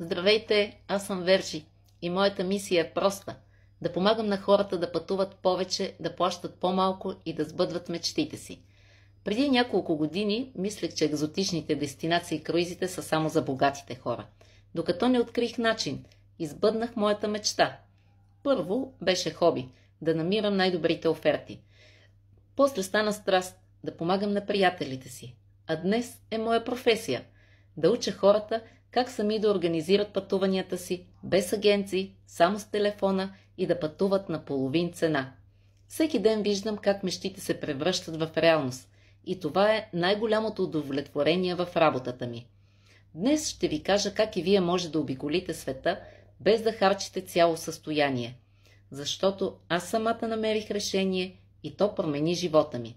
Здравейте, аз съм Вержи и моята мисия е проста – да помагам на хората да пътуват повече, да плащат по-малко и да сбъдват мечтите си. Преди няколко години мислех, че екзотичните дестинации и круизите са само за богатите хора. Докато не открих начин, избъднах моята мечта. Първо беше хоби – да намирам най-добрите оферти. После стана страст – да помагам на приятелите си. А днес е моя професия – да уча хората как сами да организират пътуванията си, без агенции, само с телефона и да пътуват на половин цена. Всеки ден виждам как мечтите се превръщат в реалност и това е най-голямото удовлетворение в работата ми. Днес ще ви кажа как и вие може да обиколите света, без да харчите цяло състояние. Защото аз самата намерих решение и то промени живота ми.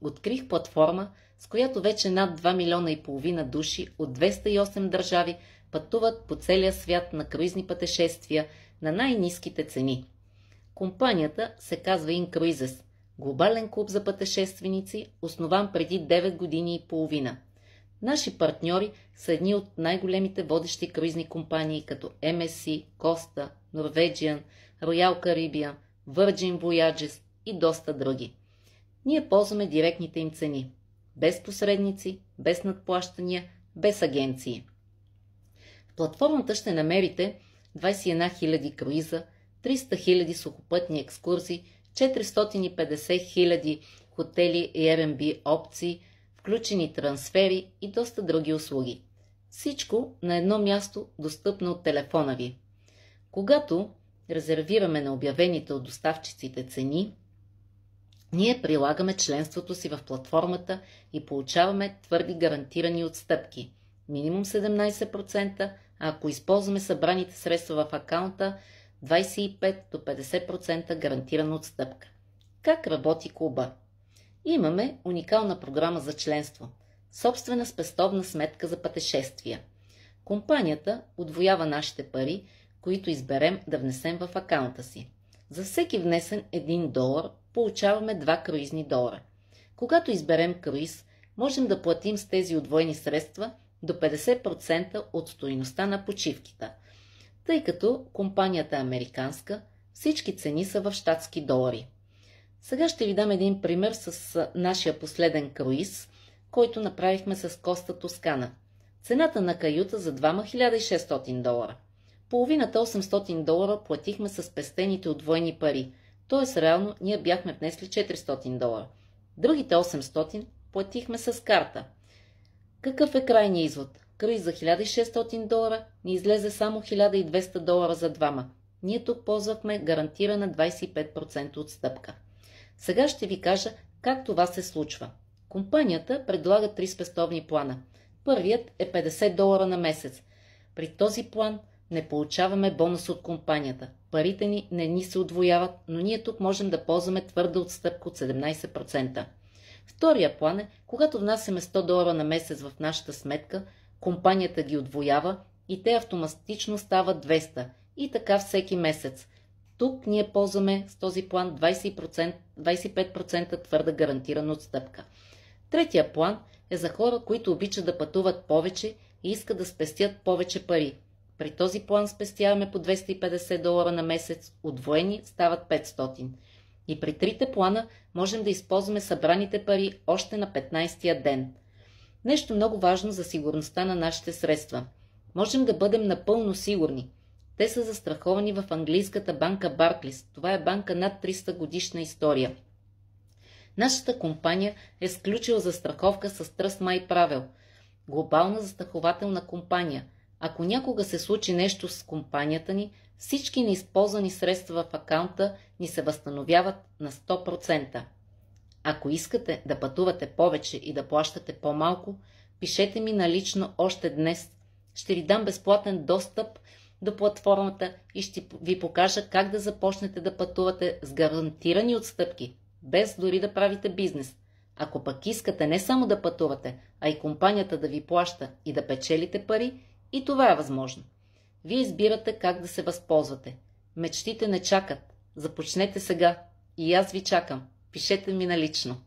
Открих платформа, с която вече над 2,5 милиона души от 208 държави пътуват по целия свят на круизни пътешествия на най-ниските цени. Компанията се казва InCruises, глобален клуб за пътешественици, основан преди 9 години и половина. Наши партньори са едни от най-големите водещи круизни компании като MSC, Costa, Norwegian, Royal Caribbean, Virgin Voyages и доста други. Ние ползваме директните им цени. Без посредници, без надплащания, без агенции. В платформата ще намерите 21 000 круиза, 300 000 сухопътни екскурзии, 450 000 хотели и Airbnb опции, включени трансфери и доста други услуги. Всичко на едно място, достъпно от телефона ви. Когато резервираме на обявените от доставчиците цени, ние прилагаме членството си в платформата и получаваме твърди гарантирани отстъпки. Минимум 17%, а ако използваме събраните средства в акаунта, 25 до 50% гарантирана отстъпка. Как работи клуба? Имаме уникална програма за членство. Собствена спестовна сметка за пътешествия. Компанията удвоява нашите пари, които изберем да внесем в акаунта си. За всеки внесен $1 получаваме 2 круизни долара. Когато изберем круиз, можем да платим с тези удвоени средства до 50% от стойността на почивките. Тъй като компанията е американска, всички цени са в щатски долари. Сега ще ви дам един пример с нашия последен круиз, който направихме с Коста Тоскана. Цената на каюта за двама $1600. Половината $800 платихме с спестените удвоени пари, т.е. реално ние бяхме внесли $400. Другите 800 платихме с карта. Какъв е крайният извод? Круиз за $1600 ни излезе само $1200 за двама. Ние тук ползвахме гарантирана 25% отстъпка. Сега ще ви кажа как това се случва. Компанията предлага 3 спестовни плана. Първият е $50 на месец. При този план не получаваме бонус от компанията. Парите не ни се удвояват, но ние тук можем да ползваме твърда отстъпка от 17%. Втория план е, когато внасяме $100 на месец в нашата сметка, компанията ги удвоява и те автоматично стават 200. И така всеки месец. Тук ние ползваме с този план 25% твърда гарантирана отстъпка. Третия план е за хора, които обичат да пътуват повече и искат да спестят повече пари. При този план спестяваме по $250 на месец, удвоени стават 500. И при трите плана можем да използваме събраните пари още на 15-я ден. Нещо много важно за сигурността на нашите средства. Можем да бъдем напълно сигурни. Те са застраховани в английската банка Barclays. Това е банка над 300 годишна история. Нашата компания е сключила застраховка с Trust My Travel, глобална застрахователна компания. Ако някога се случи нещо с компанията ни, всички неизползвани средства в акаунта ни се възстановяват на 100%. Ако искате да пътувате повече и да плащате по-малко, пишете ми налично още днес. Ще ви дам безплатен достъп до платформата и ще ви покажа как да започнете да пътувате с гарантирани отстъпки, без дори да правите бизнес. Ако пък искате не само да пътувате, а и компанията да ви плаща и да печелите пари, и това е възможно. Вие избирате как да се възползвате. Мечтите не чакат. Започнете сега. И аз ви чакам. Пишете ми налично.